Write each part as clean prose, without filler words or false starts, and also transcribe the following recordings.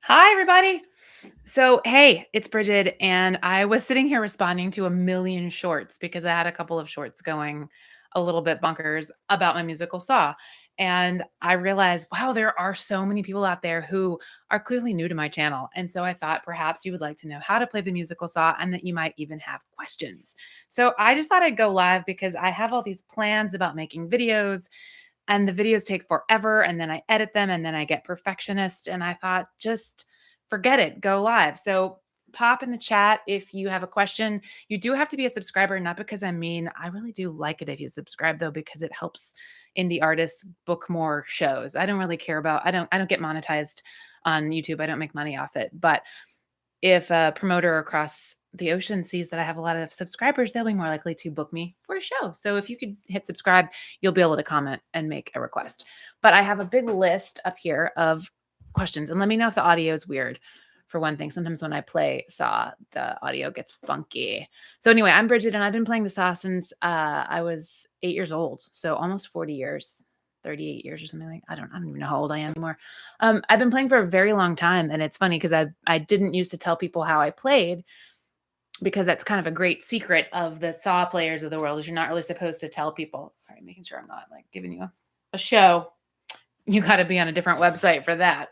Hi, everybody. So, hey, it's Bridget, and I was sitting here responding to a million shorts because I had a couple of shorts going a little bit bonkers about my musical saw. And I realized, wow, there are so many people out there who are clearly new to my channel. And so I thought perhaps you would like to know how to play the musical saw and that you might even have questions. So I just thought I'd go live because I have all these plans about making videos and the videos take forever and then I edit them and then I get perfectionist and I thought just forget it, go live. So pop in the chat if you have a question. You do have to be a subscriber, not because I'm mean. I really do like it if you subscribe though because it helps indie artists book more shows. I don't really care about I don't get monetized on YouTube. I don't make money off it. But if a promoter across the ocean sees that I have a lot of subscribers, they'll be more likely to book me for a show. So if you could hit subscribe, you'll be able to comment and make a request. But I have a big list up here of questions. And let me know if the audio is weird. For one thing, sometimes when I play Saw, the audio gets funky. So anyway, I'm Bridget, and I've been playing the Saw since I was 8 years old. So almost 40 years. 38 years or something like I don't even know how old I am anymore. I've been playing for a very long time, and it's funny because I didn't used to tell people how I played because that's kind of a great secret of the saw players of the world is you're not really supposed to tell people. Sorry, making sure I'm not like giving you a show. You got to be on a different website for that.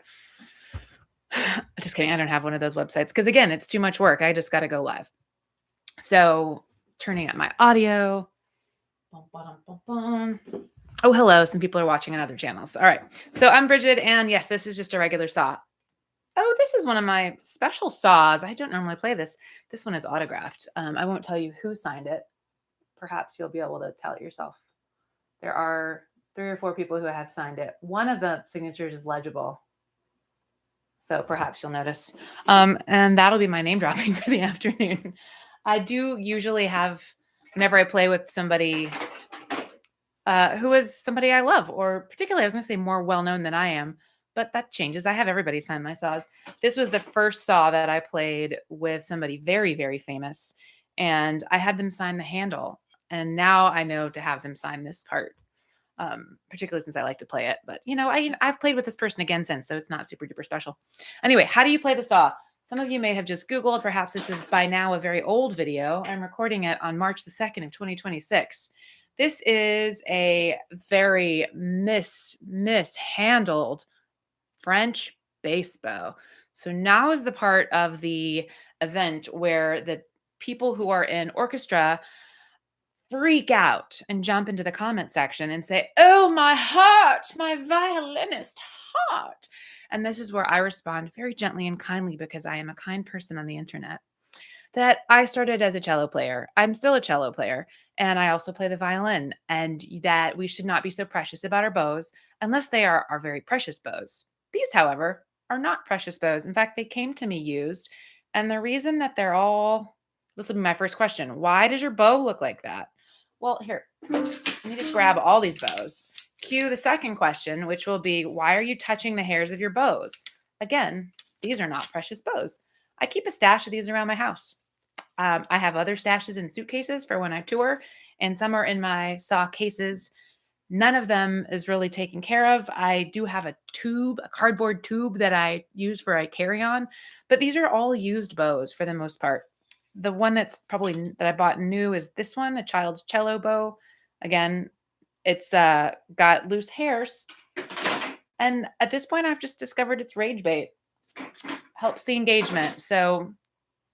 Just kidding. I don't have one of those websites because again, it's too much work. I just got to go live. So turning up my audio. Oh, hello. Some people are watching on other channels. All right. So I'm Bridget, and yes, this is just a regular saw. Oh, this is one of my special saws. I don't normally play this. This one is autographed. I won't tell you who signed it. Perhaps you'll be able to tell it yourself. There are 3 or 4 people who have signed it. One of the signatures is legible. So perhaps you'll notice. And that'll be my name dropping for the afternoon. I do usually have, whenever I play with somebody who is somebody I love, or particularly, I was going to say more well-known than I am, but that changes. I have everybody sign my saws. This was the first saw that I played with somebody very, very famous, and I had them sign the handle. And now I know to have them sign this part, particularly since I like to play it. But I've played with this person again since, so it's not super duper special. Anyway, how do you play the saw? Some of you may have just Googled. Perhaps this is by now a very old video. I'm recording it on March the 2nd of 2026. This is a very mishandled French bass bow. So now is the part of the event where the people who are in orchestra freak out and jump into the comment section and say, "Oh, my heart, my violinist heart." And this is where I respond very gently and kindly because I am a kind person on the internet that I started as a cello player. I'm still a cello player, and I also play the violin, and that we should not be so precious about our bows unless they are our very precious bows. These, however, are not precious bows. In fact, they came to me used, and the reason that they're all this will be my first question. Why does your bow look like that? Well, here, let me just grab all these bows. Cue the second question, which will be, why are you touching the hairs of your bows? Again, these are not precious bows. I keep a stash of these around my house. I have other stashes in suitcases for when I tour, and some are in my saw cases. None of them is really taken care of. I do have a tube, a cardboard tube that I use for a carry-on, but these are all used bows for the most part. The one that's probably that I bought new is this one, a child's cello bow. Again, it's got loose hairs. And at this point, I've just discovered it's rage bait. Helps the engagement. So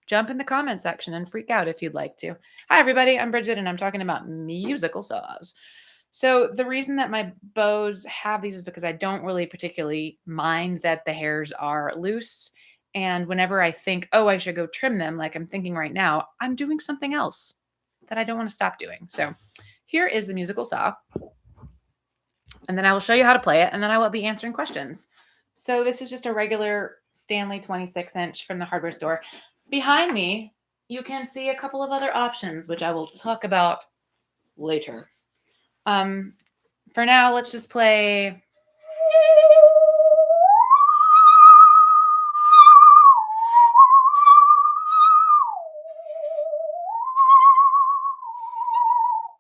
jump in the comment section and freak out if you'd like to. Hi, everybody. I'm Bridget, and I'm talking about musical saws. So the reason that my bows have these is because I don't really particularly mind that the hairs are loose. And whenever I think, oh, I should go trim them, like I'm thinking right now, I'm doing something else that I don't want to stop doing. So here is the musical saw. And then I will show you how to play it, and then I will be answering questions. So this is just a regular Stanley 26-inch from the hardware store. Behind me, you can see a couple of other options, which I will talk about later. For now, let's just play.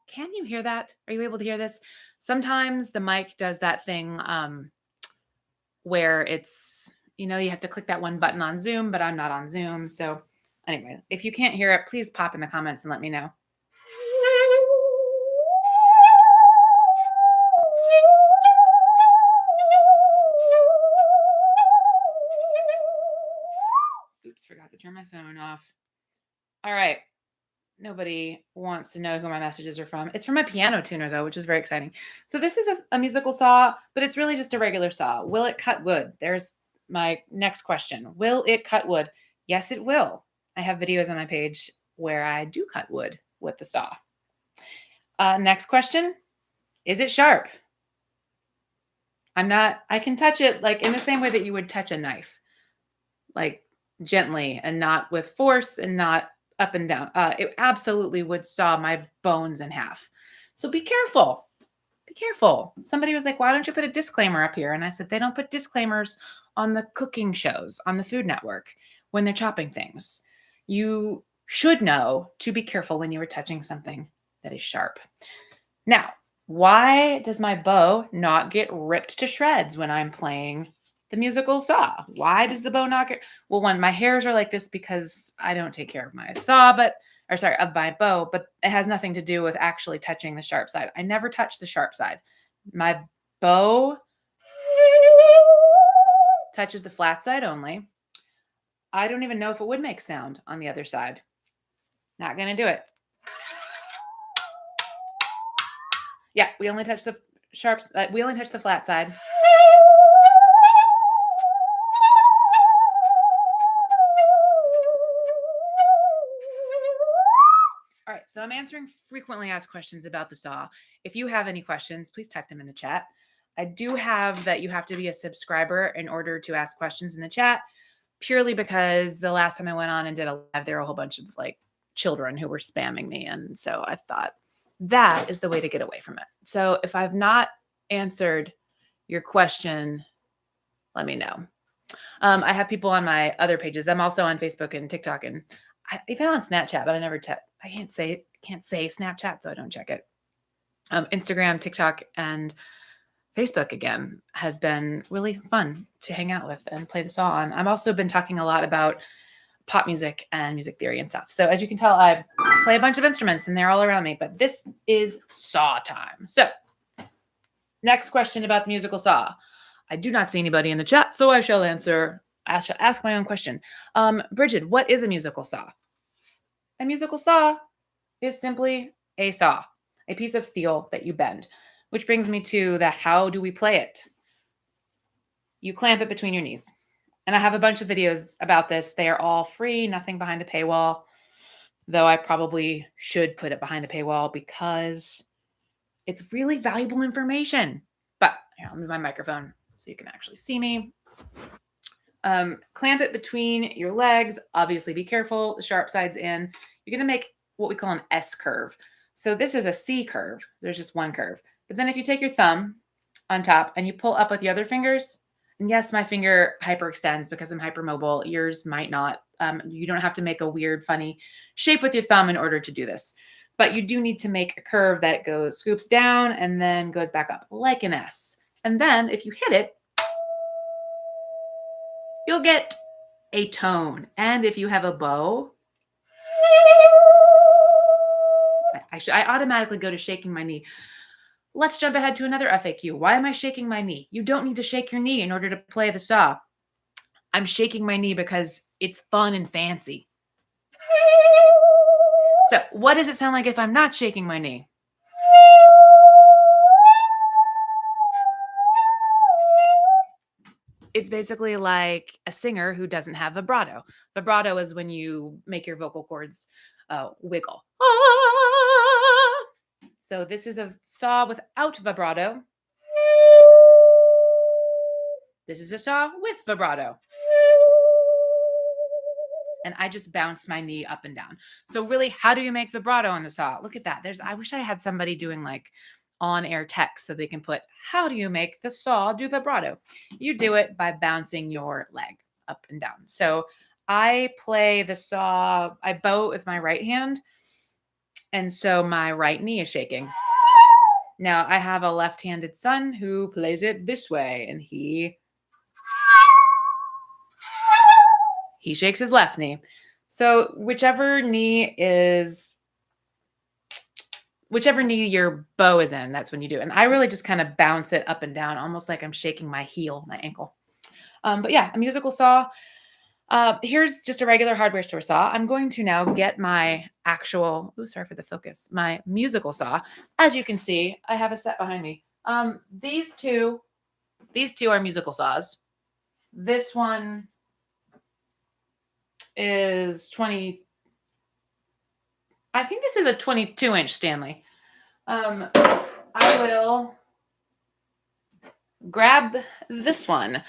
Can you hear that? Are you able to hear this? Sometimes the mic does that thing where You have to click that one button on Zoom, but I'm not on Zoom. So anyway, if you can't hear it, please pop in the comments and let me know. Oops, forgot to turn my phone off. All right. Nobody wants to know who my messages are from. It's from a piano tuner, though, which is very exciting. So this is a musical saw, but it's really just a regular saw. Will it cut wood? There's my next question. Will it cut wood? Yes, it will. I have videos on my page where I do cut wood with the saw. Next question. Is it sharp? I can touch it like in the same way that you would touch a knife, like gently and not with force and not up and down. It absolutely would saw my bones in half. So be careful. Be careful. Somebody was like, why don't you put a disclaimer up here? And I said, they don't put disclaimers on the cooking shows on the Food Network when they're chopping things. You should know to be careful when you are touching something that is sharp. Now, why does my bow not get ripped to shreds when I'm playing the musical saw? Why does the bow not get? Well, one, my hairs are like this because I don't take care of my saw, of my bow, but it has nothing to do with actually touching the sharp side. I never touch the sharp side. My bow touches the flat side only. I don't even know if it would make sound on the other side. Not going to do it. Yeah, we only touch the we only touch the flat side. All right, so I'm answering frequently asked questions about the saw. If you have any questions, please type them in the chat. I do have that you have to be a subscriber in order to ask questions in the chat, purely because the last time I went on and did a live, there were a whole bunch of like children who were spamming me. And so I thought that is the way to get away from it. So if I've not answered your question, let me know. I have people on my other pages. I'm also on Facebook and TikTok, and even on Snapchat, but I can't say Snapchat, so I don't check it. Instagram, TikTok, and Facebook again has been really fun to hang out with and play the saw on. I've also been talking a lot about pop music and music theory and stuff. So as you can tell, I play a bunch of instruments and they're all around me, but this is saw time. So next question about the musical saw. I do not see anybody in the chat, so I shall ask my own question. Bridget, what is a musical saw? A musical saw is simply a saw, a piece of steel that you bend, which brings me to the how do we play it? You clamp it between your knees. And I have a bunch of videos about this. They are all free, nothing behind a paywall, though I probably should put it behind a paywall because it's really valuable information. But here, I'll move my microphone so you can actually see me. Clamp it between your legs. Obviously, be careful. The sharp side's in. You're going to make what we call an S curve. So this is a C curve. There's just one curve. But then if you take your thumb on top and you pull up with the other fingers, and yes, my finger hyperextends because I'm hypermobile. Yours might not. You don't have to make a weird, funny shape with your thumb in order to do this. But you do need to make a curve that scoops down and then goes back up like an S. And then if you hit it, you'll get a tone. And if you have a bow, I automatically go to shaking my knee. Let's jump ahead to another FAQ. Why am I shaking my knee? You don't need to shake your knee in order to play the saw. I'm shaking my knee because it's fun and fancy. So what does it sound like if I'm not shaking my knee? It's basically like a singer who doesn't have vibrato. Vibrato is when you make your vocal cords wiggle. So this is a saw without vibrato. This is a saw with vibrato. And I just bounce my knee up and down. So really, how do you make vibrato on the saw? Look at that. I wish I had somebody doing like on-air text so they can put, how do you make the saw do vibrato? You do it by bouncing your leg up and down. So I play the saw, I bow it with my right hand. And so my right knee is shaking. Now I have a left-handed son who plays it this way, and he he shakes his left knee. So whichever knee your bow is in, that's when you do it. And I really just kind of bounce it up and down, almost like I'm shaking my heel, my ankle. But yeah, a musical saw. Here's just a regular hardware store saw. I'm going to now get my actual, sorry for the focus, my musical saw. As you can see, I have a set behind me. These two are musical saws. This one is 20. I think this is a 22-inch Stanley. I will grab this one.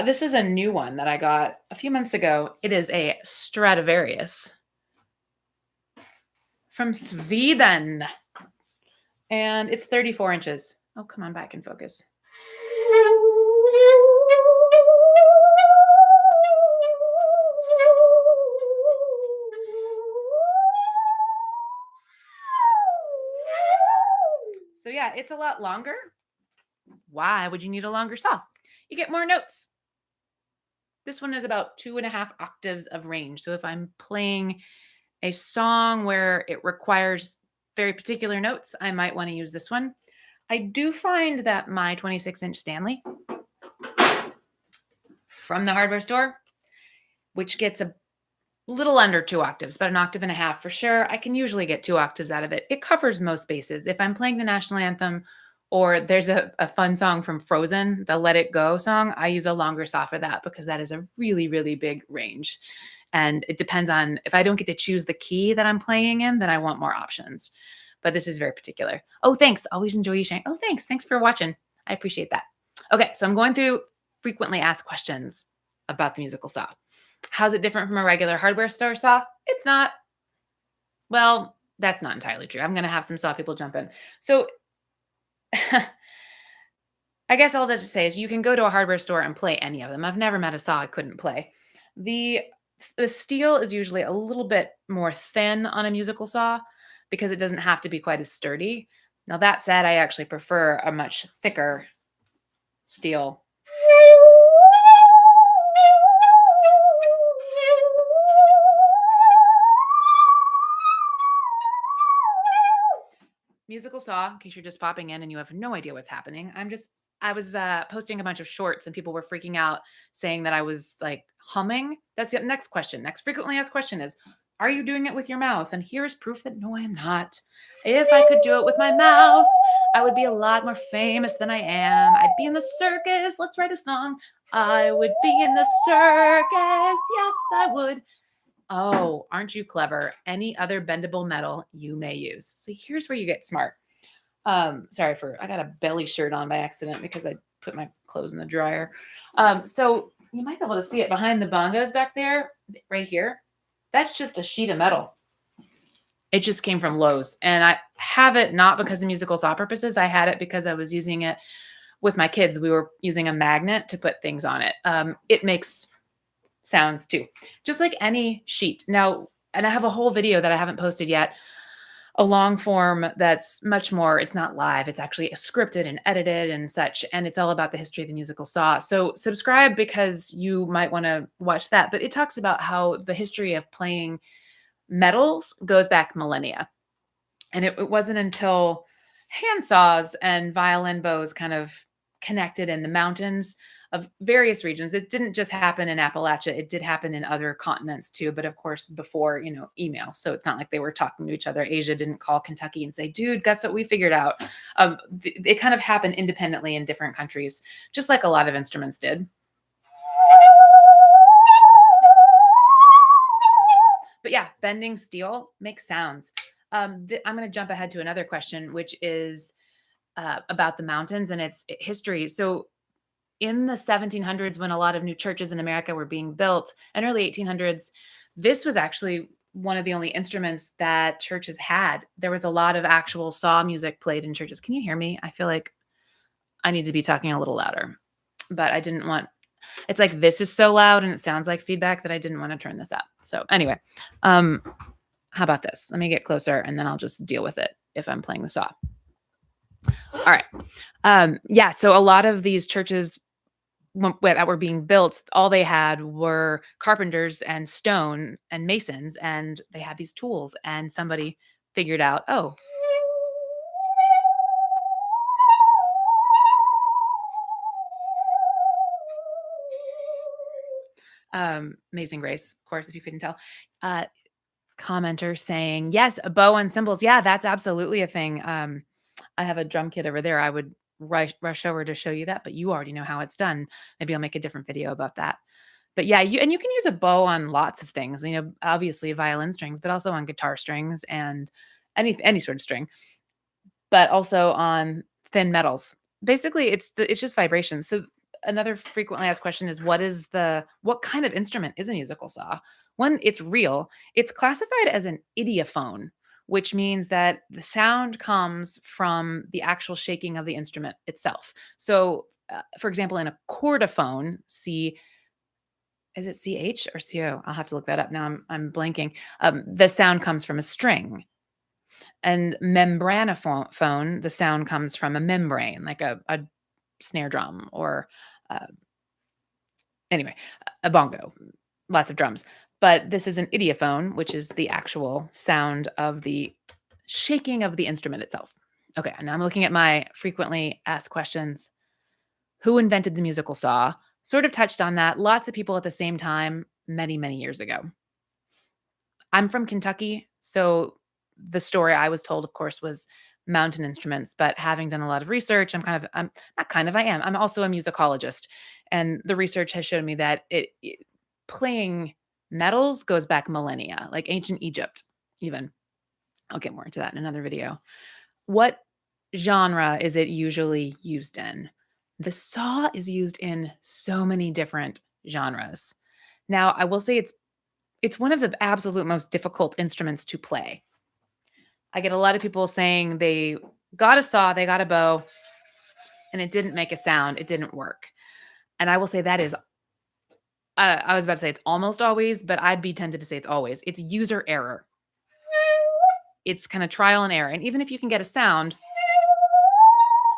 This is a new one that I got a few months ago. It is a Stradivarius from Sweden. And it's 34 inches. Oh, come on, back in focus. So yeah, it's a lot longer. Why would you need a longer saw? You get more notes. This one is about 2.5 octaves of range. So if I'm playing a song where it requires very particular notes, I might want to use this one. I do find that my 26-inch Stanley from the hardware store, which gets a little under 2 octaves, about 1.5 octaves for sure, I can usually get 2 octaves out of it. It covers most bases. If I'm playing the national anthem or there's a fun song from Frozen, the Let It Go song, I use a longer saw for that because that is a really, really big range. And it depends on, if I don't get to choose the key that I'm playing in, then I want more options. But this is very particular. Oh, thanks. Always enjoy you sharing. Oh, thanks. Thanks for watching. I appreciate that. Okay, so I'm going through frequently asked questions about the musical saw. How's it different from a regular hardware store saw? It's not. Well, that's not entirely true. I'm going to have some saw people jump in. So I guess all that to say is you can go to a hardware store and play any of them. I've never met a saw I couldn't play. The steel is usually a little bit more thin on a musical saw because it doesn't have to be quite as sturdy. Now, that said, I actually prefer a much thicker steel. Musical saw, in case you're just popping in and you have no idea what's happening. I was posting a bunch of shorts and people were freaking out saying that I was like humming. That's the next question. Next frequently asked question is, are you doing it with your mouth? And here's proof that no, I am not. If I could do it with my mouth, I would be a lot more famous than I am. I'd be in the circus. Let's write a song. I would be in the circus. Yes, I would. Oh, aren't you clever? Any other bendable metal you may use. See, here's where you get smart. Sorry I got a belly shirt on by accident because I put my clothes in the dryer. So you might be able to see it behind the bongos back there, right here. That's just a sheet of metal. It just came from Lowe's. And I have it not because of musical saw purposes. I had it because I was using it with my kids. We were using a magnet to put things on it. It makes sounds too, just like any sheet. Now, and I have a whole video that I haven't posted yet, a long form that's much more, it's not live, it's actually scripted and edited and such, and it's all about the history of the musical saw. So subscribe because you might want to watch that, but it talks about how the history of playing metals goes back millennia. And it wasn't until hand saws and violin bows kind of connected in the mountains of various regions. It didn't just happen in Appalachia. It did happen in other continents too, but of course before, email. So it's not like they were talking to each other. Asia didn't call Kentucky and say, dude, guess what we figured out? It kind of happened independently in different countries, just like a lot of instruments did. But yeah, bending steel makes sounds. I'm going to jump ahead to another question, which is about the mountains and its history. So in the 1700s, when a lot of new churches in America were being built, and early 1800s, this was actually one of the only instruments that churches had. There was a lot of actual saw music played in churches. Can you hear me? I feel like I need to be talking a little louder, but I didn't want, it's like this is so loud and it sounds like feedback that I didn't want to turn this up. So anyway, how about this? Let me get closer and then I'll just deal with it if I'm playing the saw. All right. Yeah. So a lot of these churches that were being built, all they had were carpenters and stone and masons, and they had these tools, and somebody figured out, oh, Amazing Grace, of course, if you couldn't tell. Uh, Commenter saying, yes, a bow and cymbals. Yeah, that's absolutely a thing. I have a drum kit over there. I would rush over to show you that, but you already know how it's done. Maybe I'll make a different video about that. But yeah, you can use a bow on lots of things. Obviously violin strings, but also on guitar strings and any sort of string, but also on thin metals. Basically, it's just vibrations. So another frequently asked question is what kind of instrument is a musical saw? One, it's real. It's classified as an idiophone, which means that the sound comes from the actual shaking of the instrument itself. So, for example, in a chordophone, is it CH or CO? I'll have to look that up now. I'm blanking. The sound comes from a string. And membranophone, the sound comes from a membrane, like a snare drum or uh, anyway, a bongo, lots of drums. But this is an idiophone, which is the actual sound of the shaking of the instrument itself. Okay, now I'm looking at my frequently asked questions. Who invented the musical saw? Sort of touched on that. Lots of people at the same time, many, many years ago. I'm from Kentucky, so the story I was told, of course, was mountain instruments, but having done a lot of research, I'm not kind of, I am. I'm also a musicologist, and the research has shown me that playing metals goes back millennia, like ancient Egypt even. I'll get more into that in another video. What genre is it usually used in? The saw is used in so many different genres. Now, I will say it's one of the absolute most difficult instruments to play. I get a lot of people saying they got a saw, they got a bow, and it didn't make a sound. It didn't work. And I will say that is, I was about to say it's almost always, but I'd be tempted to say it's always. It's user error. It's kind of trial and error. And even if you can get a sound,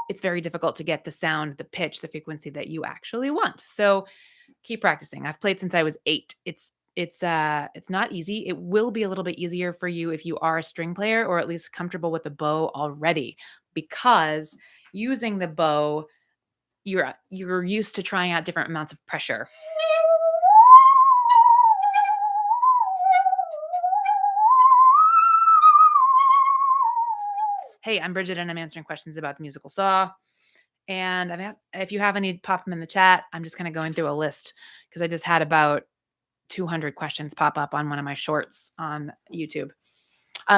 it's very difficult to get the sound, the pitch, the frequency that you actually want. So keep practicing. I've played since I was 8. It's not easy. It will be a little bit easier for you if you are a string player or at least comfortable with the bow already, because using the bow, you're used to trying out different amounts of pressure. Hey, I'm Bridget and I'm answering questions about the musical saw. And if you have any, pop them in the chat. I'm just kind of going through a list because I just had about 200 questions pop up on one of my shorts on YouTube.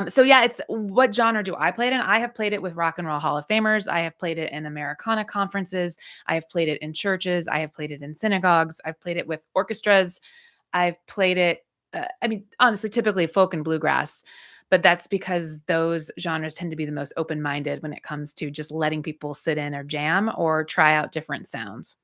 So yeah, it's what genre do I play it in? I have played it with Rock and Roll Hall of Famers. I have played it in Americana conferences. I have played it in churches. I have played it in synagogues. I've played it with orchestras. I've played it, honestly, typically folk and bluegrass, but that's because those genres tend to be the most open-minded when it comes to just letting people sit in or jam or try out different sounds.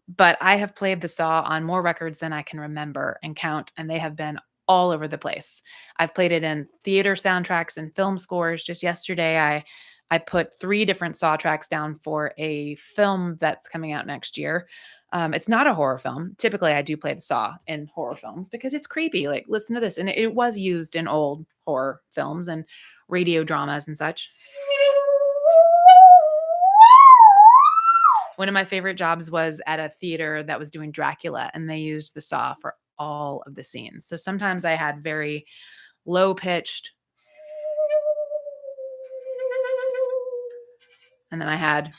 But I have played the saw on more records than I can remember and count, and they have been all over the place. I've played it in theater soundtracks and film scores. Just yesterday, I put 3 different saw tracks down for a film that's coming out next year. It's not a horror film. Typically, I do play the saw in horror films because it's creepy. Like, listen to this. And it was used in old horror films and radio dramas and such. One of my favorite jobs was at a theater that was doing Dracula, and they used the saw for all of the scenes. So sometimes I had very low pitched, and then I had,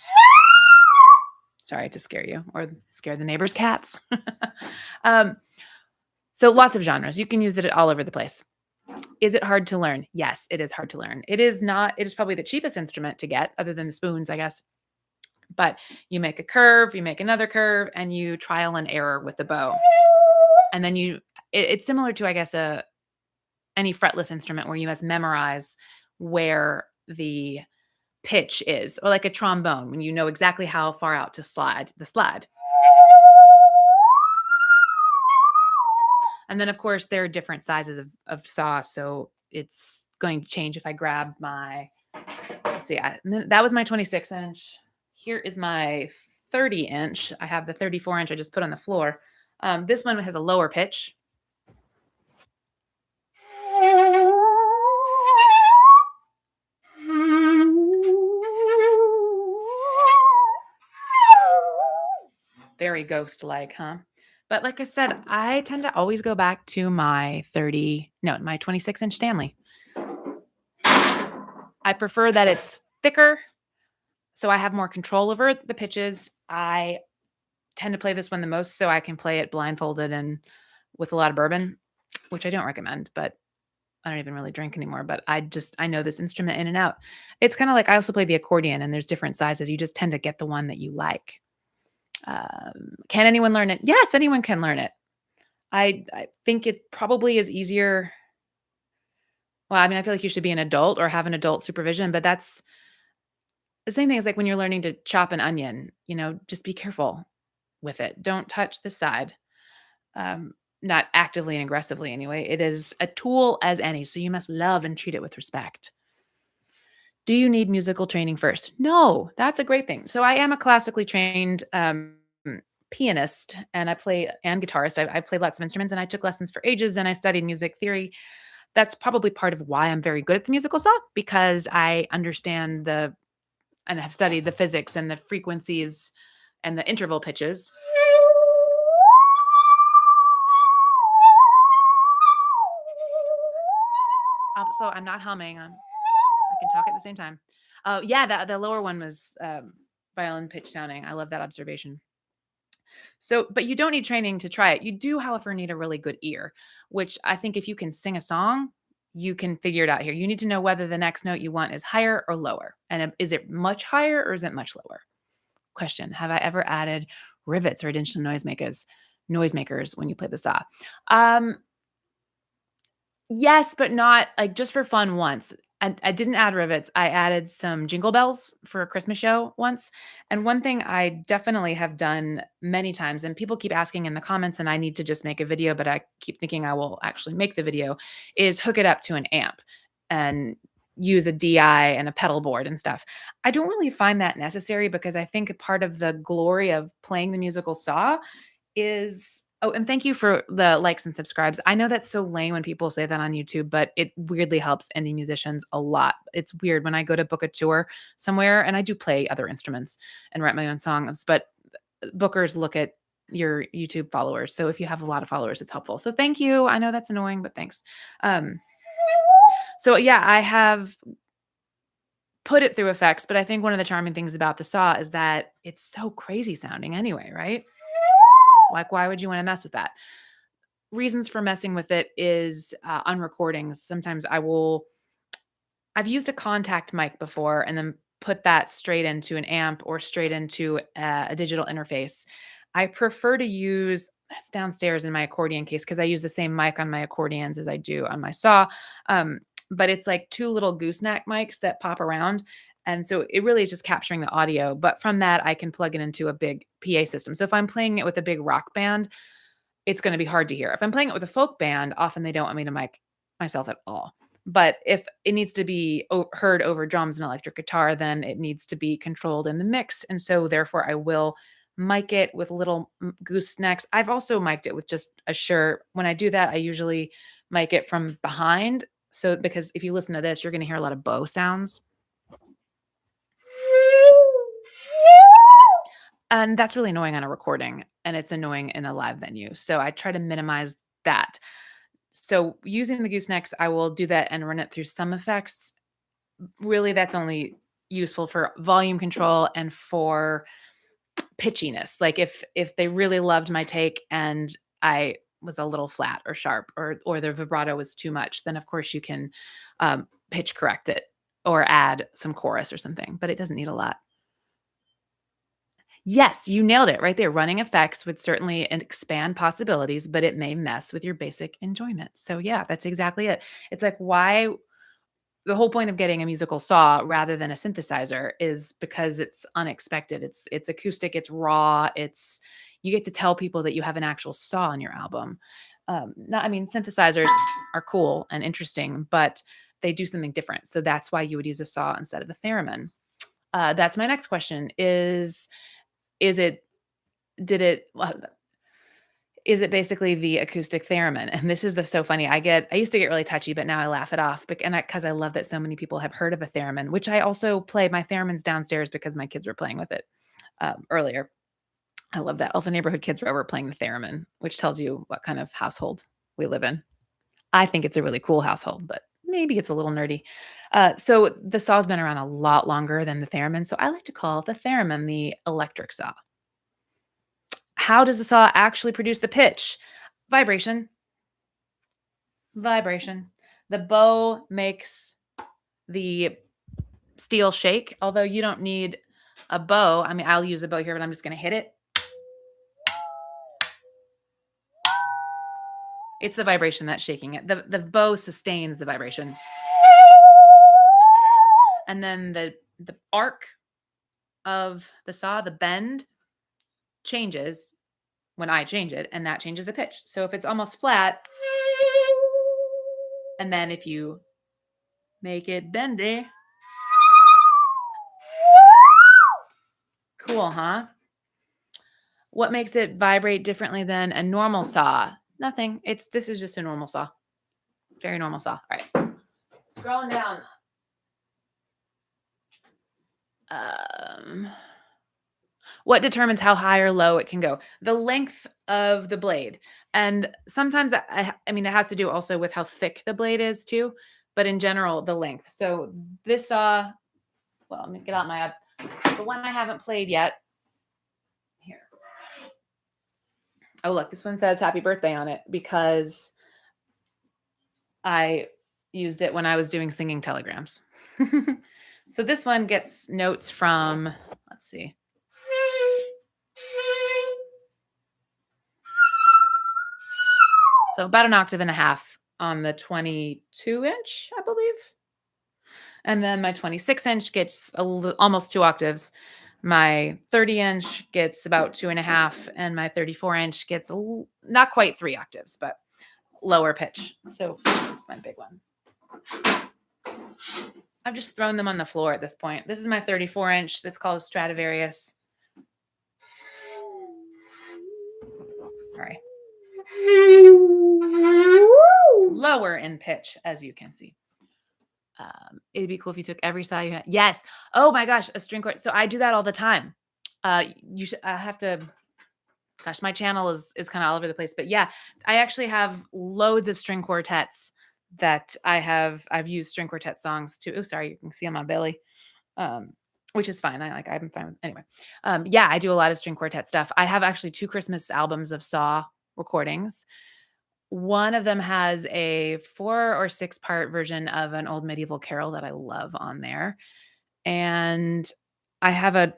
sorry to scare you or scare the neighbor's cats. um, so lots of genres. You can use it all over the place. Is it hard to learn? Yes, it is hard to learn. It is probably the cheapest instrument to get, other than the spoons, I guess. But you make a curve, you make another curve, and you trial and error with the bow. And then it's similar to, I guess, any fretless instrument where you must memorize where the pitch is, or like a trombone, when you know exactly how far out to slide the slide. And then, of course, there are different sizes of saw, so it's going to change if I grab my, let's see, that was my 26-inch. Here is my 30-inch. I have the 34-inch I just put on the floor. This one has a lower pitch. Very ghost-like, huh? But like I said, I tend to always go back to my 26-inch Stanley. I prefer that it's thicker, so I have more control over the pitches. I tend to play this one the most so I can play it blindfolded and with a lot of bourbon, which I don't recommend, but I don't even really drink anymore, but I know this instrument in and out. It's kinda like I also play the accordion and there's different sizes. You just tend to get the one that you like. Can anyone learn it? Yes, anyone can learn it. I think it probably is easier. Well, I mean, I feel like you should be an adult or have an adult supervision, but that's the same thing as like when you're learning to chop an onion, just be careful with it. Don't touch the side. Um, Not actively and aggressively anyway. It is a tool as any, so you must love and treat it with respect. Do you need musical training first? No, that's a great thing. So I am a classically trained pianist and I play and guitarist. I played lots of instruments and I took lessons for ages and I studied music theory. That's probably part of why I'm very good at the musical saw because I understand and have studied the physics and the frequencies and the interval pitches. So I'm not humming. I can talk at the same time. Oh yeah, the lower one was violin pitch sounding. I love that observation. So, but you don't need training to try it. You do, however, need a really good ear, which I think if you can sing a song, you can figure it out here. You need to know whether the next note you want is higher or lower. And is it much higher or is it much lower? Question: have I ever added rivets or additional noisemakers when you play the saw? Um, Yes, but not like just for fun once. I didn't add rivets. I added some jingle bells for a Christmas show once. And one thing I definitely have done many times, and people keep asking in the comments, and I need to just make a video, but I keep thinking I will actually make the video, is hook it up to an amp and use a DI and a pedal board and stuff. I don't really find that necessary because I think part of the glory of playing the musical saw is oh, and thank you for the likes and subscribes. I know that's so lame when people say that on YouTube, but it weirdly helps indie musicians a lot. It's weird when I go to book a tour somewhere, and I do play other instruments and write my own songs, but bookers look at your YouTube followers. So if you have a lot of followers, it's helpful. So thank you. I know that's annoying, but thanks. So yeah, I have put it through effects, but I think one of the charming things about the saw is that it's so crazy sounding anyway, right? Like, why would you want to mess with that? Reasons for messing with it is on recordings. Sometimes I've used a contact mic before and then put that straight into an amp or straight into a digital interface. I prefer to use that's downstairs in my accordion case because I use the same mic on my accordions as I do on my saw. But it's like two little gooseneck mics that pop around. And so it really is just capturing the audio. But from that, I can plug it into a big PA system. So if I'm playing it with a big rock band, it's gonna be hard to hear. If I'm playing it with a folk band, often they don't want me to mic myself at all. But if it needs to be heard over drums and electric guitar, then it needs to be controlled in the mix, and so therefore I will mic it with little goosenecks. I've also mic'd it with just a Shure. When I do that, I usually mic it from behind, so because if you listen to this, you're gonna hear a lot of bow sounds. And that's really annoying on a recording, and it's annoying in a live venue, so I try to minimize that. So, using the goosenecks, I will do that and run it through some effects. Really, that's only useful for volume control and for pitchiness. Like, if they really loved my take and I was a little flat or sharp or the vibrato was too much, then, of course, you can, pitch correct it or add some chorus or something, but it doesn't need a lot. Yes, you nailed it right there. Running effects would certainly expand possibilities, but it may mess with your basic enjoyment. So, yeah, that's exactly it. It's like why the whole point of getting a musical saw rather than a synthesizer is because it's unexpected. It's acoustic, it's raw, it's you get to tell people that you have an actual saw on your album. Not I mean, synthesizers are cool and interesting, but they do something different. So that's why you would use a saw instead of a theremin. That's my next question is it did it is it basically the acoustic theremin? And this is so funny. I used to get really touchy, but now I laugh it off. Because I love that so many people have heard of a theremin, which I also play. My theremin's downstairs because my kids were playing with it earlier. I love that. All the neighborhood kids were over playing the theremin, which tells you what kind of household we live in. I think it's a really cool household, but maybe it's a little nerdy. So the saw's been around a lot longer than the theremin. So I like to call the theremin the electric saw. How does the saw actually produce the pitch? Vibration. Vibration. The bow makes the steel shake, although you don't need a bow. I mean, I'll use a bow here, but I'm just going to hit it. It's the vibration that's shaking it. The bow sustains the vibration. And then the arc of the saw, the bend, changes when I change it, and that changes the pitch. So if it's almost flat, and then if you make it bendy, cool, huh? What makes it vibrate differently than a normal saw? Nothing. This is just a normal saw. Very normal saw. All right. Scrolling down. What determines how high or low it can go? The length of the blade. And sometimes, I mean, it has to do also with how thick the blade is too, but in general, the length. So this saw, well, let me get out the one I haven't played yet. Here. Oh, look, this one says happy birthday on it because I used it when I was doing singing telegrams. So this one gets notes from, let's see. So about an octave and a half on the 22-inch, I believe. And then my 26-inch gets almost 2 octaves. My 30-inch gets about 2.5, and my 34-inch gets not quite 3 octaves, but lower pitch. So that's my big one. I've just thrown them on the floor at this point. This is my 34-inch. That's called a Stradivarius. All right. Lower in pitch, as you can see. It'd be cool if you took every saw you had. Yes. Oh my gosh, a string quartet. So I do that all the time. You should. I have to. Gosh, my channel is kind of all over the place, but yeah, I actually have loads of string quartets that I've used string quartet songs too. Oh, sorry, you can see on my belly, which is fine. I'm fine with anyway. Yeah, I do a lot of string quartet stuff. I have actually 2 Christmas albums of saw recordings. One of them has a 4 or 6 part version of an old medieval carol that I love on there. And I have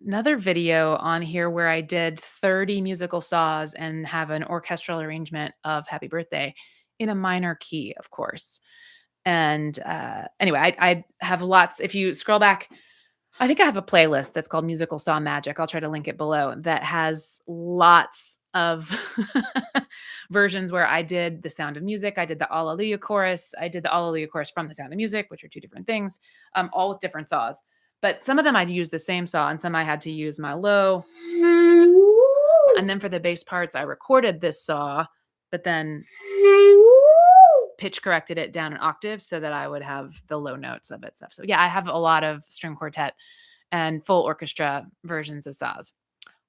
another video on here where I did 30 musical saws and have an orchestral arrangement of Happy Birthday in a minor key, of course. And anyway, I have lots. If you scroll back, I think I have a playlist that's called Musical Saw Magic. I'll try to link it below, that has lots of versions where I did the Sound of Music. I did the Alleluia chorus. I did the Alleluia chorus from the Sound of Music, which are 2 different things, all with different saws. But some of them I'd use the same saw, and some I had to use my low. And then for the bass parts, I recorded this saw, but then pitch corrected it down an octave so that I would have the low notes of it stuff. So yeah, I have a lot of string quartet and full orchestra versions of saws.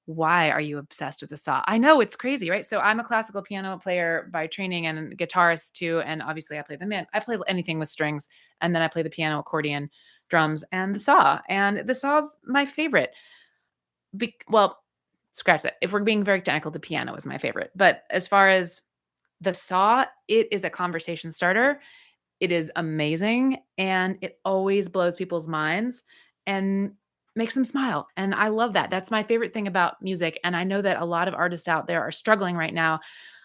Why are you obsessed with the saw? I know, it's crazy, right? So I'm a classical piano player by training and guitarist too. And obviously I play anything with strings, and then I play the piano, accordion, drums, and the saw. And the saw's my favorite. Well, scratch that. If we're being very technical, the piano is my favorite. But as far as the saw, it is a conversation starter. It is amazing, and it always blows people's minds and makes them smile. And I love that. That's my favorite thing about music. And I know that a lot of artists out there are struggling right now.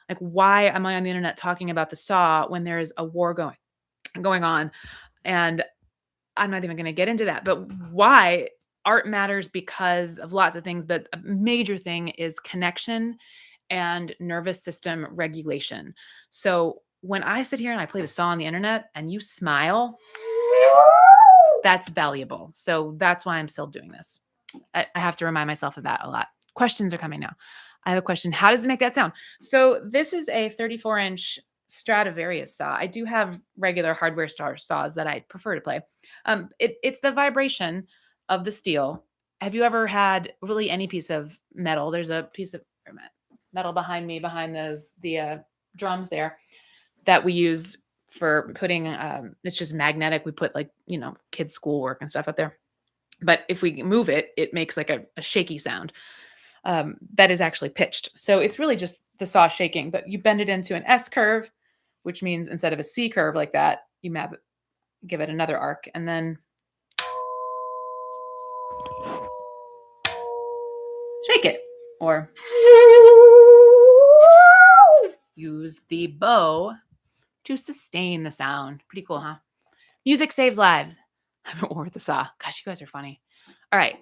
Like, why am I on the internet talking about the saw when there is a war going on? And I'm not even going to get into that. But why? Art matters because of lots of things, but a major thing is connection and nervous system regulation. So when I sit here and I play the saw on the internet and you smile, that's valuable. So that's why I'm still doing this. I have to remind myself of that a lot. Questions are coming now. I have a question. How does it make that sound? So this is a 34-inch Stradivarius saw. I do have regular hardware saws that I prefer to play. It's the vibration of the steel. Have you ever had really any piece of metal? There's a piece of metal behind me, behind the drums there that we use for putting. It's just magnetic. We put like kids' schoolwork and stuff up there. But if we move it, it makes like a shaky sound that is actually pitched. So it's really just the saw shaking, but you bend it into an S curve, which means instead of a C curve like that, you give it another arc and then shake it or use the bow to sustain the sound. Pretty cool, huh? Music saves lives. Or with the saw. Gosh, you guys are funny. All right.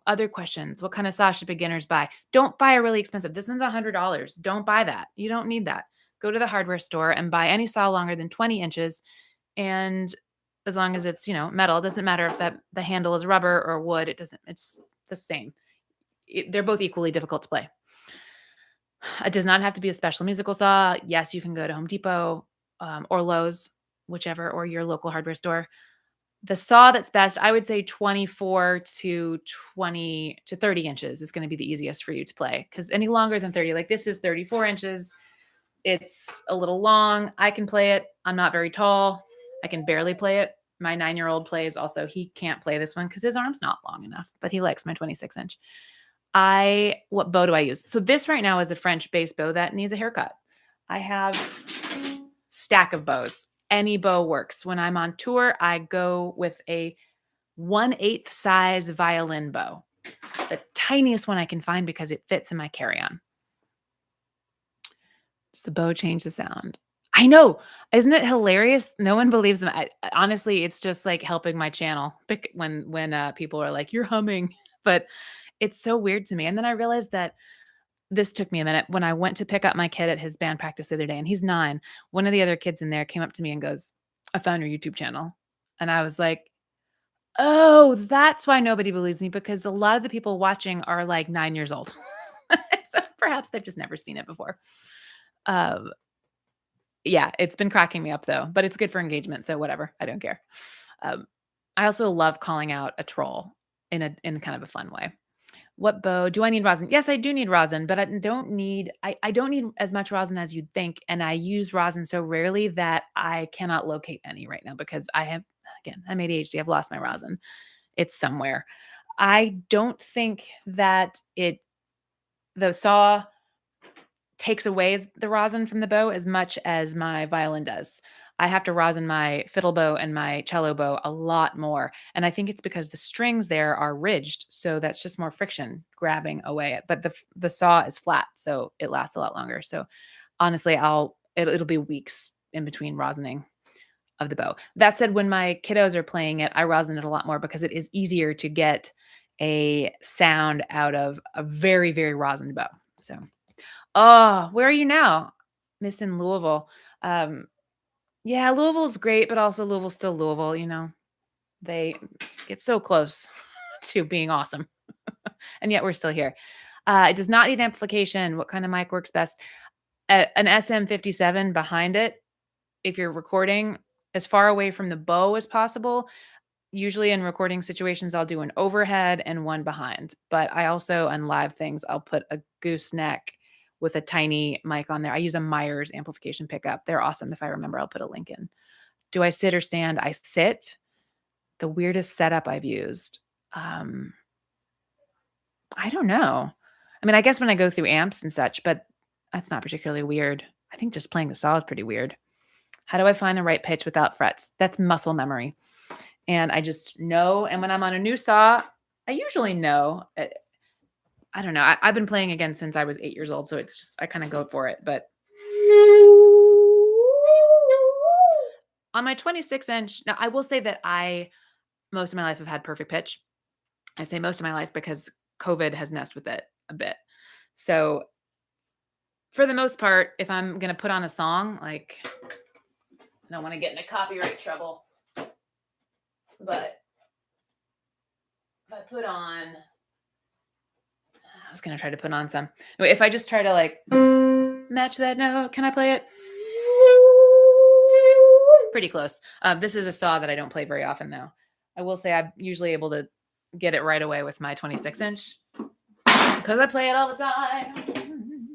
Other questions. What kind of saw should beginners buy? Don't buy a really expensive. This one's $100. Don't buy that. You don't need that. Go to the hardware store and buy any saw longer than 20 inches. And as long as it's, metal, it doesn't matter if the handle is rubber or wood. It's the same. They're both equally difficult to play. It does not have to be a special musical saw. Yes, you can go to Home Depot or Lowe's, whichever, or your local hardware store. The saw that's best, I would say 24 to 20 to 30 inches is going to be the easiest for you to play because any longer than 30, like this is 34 inches. It's a little long. I can play it. I'm not very tall. I can barely play it. My 9-year-old plays also. He can't play this one because his arm's not long enough, but he likes my 26-inch. What bow do I use? So this right now is a French bass bow that needs a haircut. I have a stack of bows. Any bow works. When I'm on tour, I go with a 1/8 size violin bow, the tiniest one I can find because it fits in my carry-on. Does the bow change the sound? I know. Isn't it hilarious? No one believes in it. Honestly, it's just like helping my channel when people are like, "You're humming," but it's so weird to me. And then I realized that this took me a minute. When I went to pick up my kid at his band practice the other day, and he's 9, one of the other kids in there came up to me and goes, "I found your YouTube channel." And I was like, "Oh, that's why nobody believes me because a lot of the people watching are like 9 years old." So perhaps they've just never seen it before. Um, yeah, it's been cracking me up though, but it's good for engagement, so whatever. I don't care. Um, I also love calling out a troll in kind of a fun way. What bow? Do I need rosin? Yes, I do need rosin, but I don't need as much rosin as you'd think. And I use rosin so rarely that I cannot locate any right now because I'm ADHD. I've lost my rosin. It's somewhere. I don't think that the saw takes away the rosin from the bow as much as my violin does. I have to rosin my fiddle bow and my cello bow a lot more. And I think it's because the strings there are ridged. So that's just more friction grabbing away it. But the saw is flat. So it lasts a lot longer. So honestly, it'll be weeks in between rosining of the bow. That said, when my kiddos are playing it, I rosin it a lot more because it is easier to get a sound out of a very, very rosined bow. So oh, where are you now? Miss in Louisville. Yeah, Louisville's great, but also Louisville's still Louisville. They get so close to being awesome. And yet we're still here. It does not need amplification. What kind of mic works best? An SM57 behind it, if you're recording as far away from the bow as possible. Usually in recording situations, I'll do an overhead and one behind. But I also, on live things, I'll put a gooseneck with a tiny mic on there. I use a Myers amplification pickup. They're awesome. If I remember, I'll put a link in. Do I sit or stand? I sit. The weirdest setup I've used. I don't know. I mean, I guess when I go through amps and such, but that's not particularly weird. I think just playing the saw is pretty weird. How do I find the right pitch without frets? That's muscle memory. And I just know. And when I'm on a new saw, I usually know. I don't know. I've been playing again since I was 8 years old. So it's just, I kind of go for it. But on my 26-inch, now I will say that most of my life have had perfect pitch. I say most of my life because COVID has messed with it a bit. So for the most part, if I'm going to put on a song, like I don't want to get into copyright trouble, but if I put on, I was gonna try to put on some. If I just try to like match that note, can I play it? Pretty close. This is a saw that I don't play very often, though. I will say I'm usually able to get it right away with my 26-inch because I play it all the time.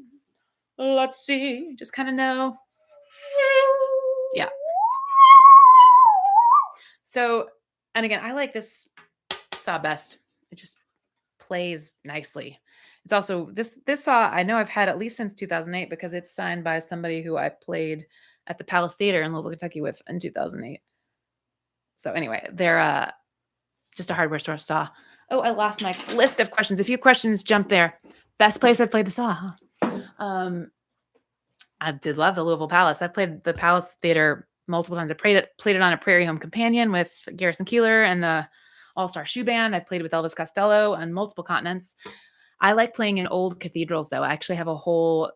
Let's see. Just kind of know. Yeah. So, and again, I like this saw best. It just plays nicely. It's also this saw I know I've had at least since 2008 because it's signed by somebody who I played at the Palace Theater in Louisville, Kentucky with in 2008. So anyway, they're just a hardware store saw. Oh, I lost my list of questions. A few questions jump there. Best place I've played the saw, huh? I did love the Louisville Palace. I've played the Palace Theater multiple times. I played it on a Prairie Home Companion with Garrison Keillor and the All-Star Shoe Band. I've played it with Elvis Costello on multiple continents. I like playing in old cathedrals, though. I actually have a whole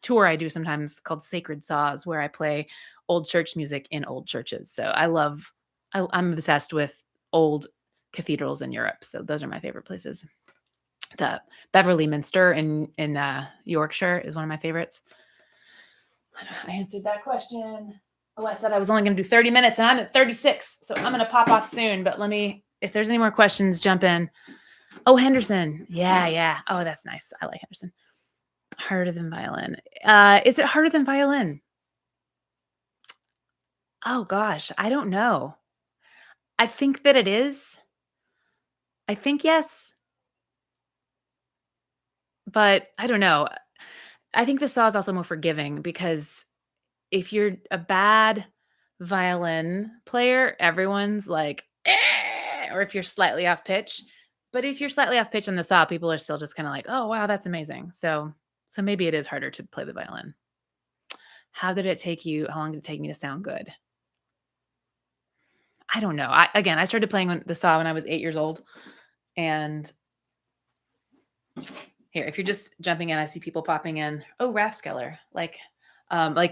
tour I do sometimes called Sacred Saws, where I play old church music in old churches. So I'm obsessed with old cathedrals in Europe. So those are my favorite places. The Beverley Minster in Yorkshire is one of my favorites. I answered that question. Oh, I said I was only going to do 30 minutes and I'm at 36. So I'm going to pop off soon, but if there's any more questions, jump in. Oh, Henderson. Yeah. Oh, that's nice. I like Henderson. Harder than violin. Is it harder than violin? Oh gosh, I don't know. I think that it is. I think yes. But I don't know. I think the saw is also more forgiving because if you're a bad violin player, everyone's like, "Eh," or if you're slightly off pitch. But if you're slightly off pitch on the saw, people are still just kind of like, "Oh, wow, that's amazing." So maybe it is harder to play the violin. How long did it take me to sound good? I don't know. I started playing the saw when I was 8 years old. And here, if you're just jumping in, I see people popping in. Oh, Rathskeller, like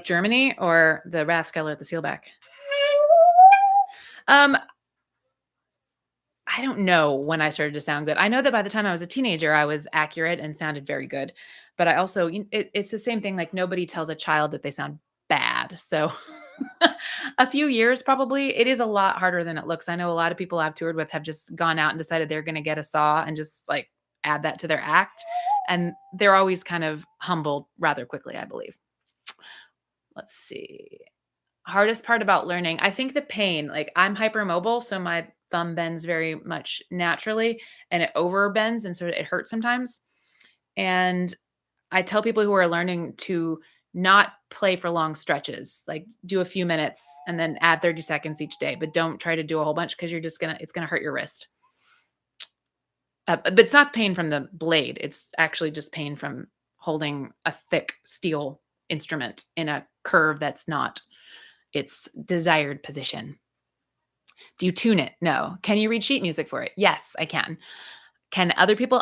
Germany or the Rathskeller at the Sealback. I don't know when I started to sound good. I know that by the time I was a teenager, I was accurate and sounded very good. But I also, it's the same thing. Like nobody tells a child that they sound bad. So a few years probably. It is a lot harder than it looks. I know a lot of people I've toured with have just gone out and decided they're going to get a saw and just like add that to their act. And they're always kind of humbled rather quickly, I believe. Let's see. Hardest part about learning, I think the pain. Like I'm hypermobile, so my thumb bends very much naturally and it over bends and so it hurts sometimes. And I tell people who are learning to not play for long stretches, like do a few minutes and then add 30 seconds each day, but don't try to do a whole bunch because it's going to hurt your wrist. But it's not pain from the blade. It's actually just pain from holding a thick steel instrument in a curve that's not its desired position. Do you tune it? No. Can you read sheet music for it? Yes, I can. Can other people?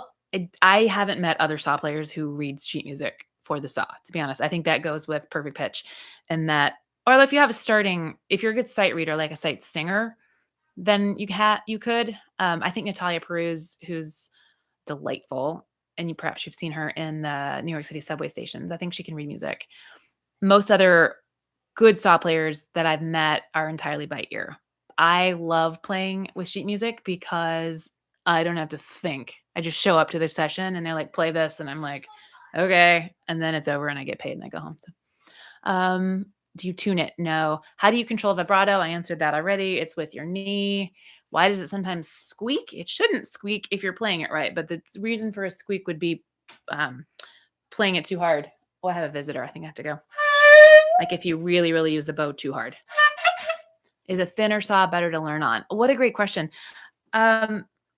I haven't met other saw players who reads sheet music for the saw, to be honest. I think that goes with perfect pitch and that, or if you're a good sight reader, like a sight singer, then you could. I think Natalia Peruz, who's delightful, and perhaps you've seen her in the New York City subway stations. I think she can read music. Most other good saw players that I've met are entirely by ear. I love playing with sheet music because I don't have to think. I just show up to the session and they're like, play this. And I'm like, okay. And then it's over and I get paid and I go home. So, do you tune it? No. How do you control vibrato? I answered that already. It's with your knee. Why does it sometimes squeak? It shouldn't squeak if you're playing it right. But the reason for a squeak would be playing it too hard. Oh, I have a visitor. I think I have to go. Like if you really, really use the bow too hard. Is a thinner saw better to learn on? What a great question.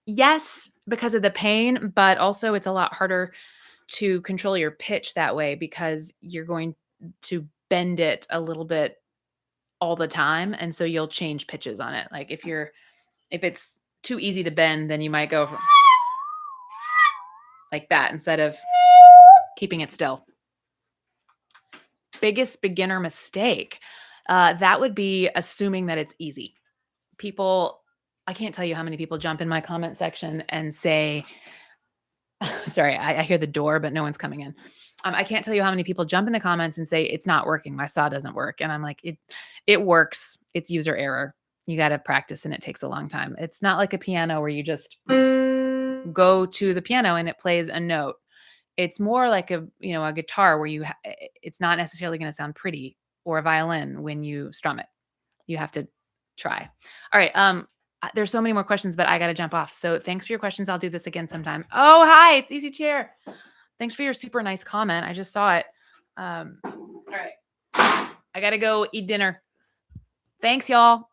Yes, because of the pain, but also it's a lot harder to control your pitch that way because you're going to bend it a little bit all the time. And so you'll change pitches on it. Like if it's too easy to bend, then you might go like that instead of keeping it still. Biggest beginner mistake. That would be assuming that it's easy. I can't tell you how many people jump in my comment section and say, Sorry, I hear the door, but no one's coming in. I can't tell you how many people jump in the comments and say it's not working. My saw doesn't work, and I'm like, it works. It's user error. You got to practice, and it takes a long time. It's not like a piano where you just go to the piano and it plays a note. It's more like a guitar where it's not necessarily going to sound pretty, or a violin when you strum it. You have to try. All right. There's so many more questions, but I got to jump off. So thanks for your questions. I'll do this again sometime. Oh, hi, it's Easy Chair. Thanks for your super nice comment. I just saw it. All right. I got to go eat dinner. Thanks, y'all.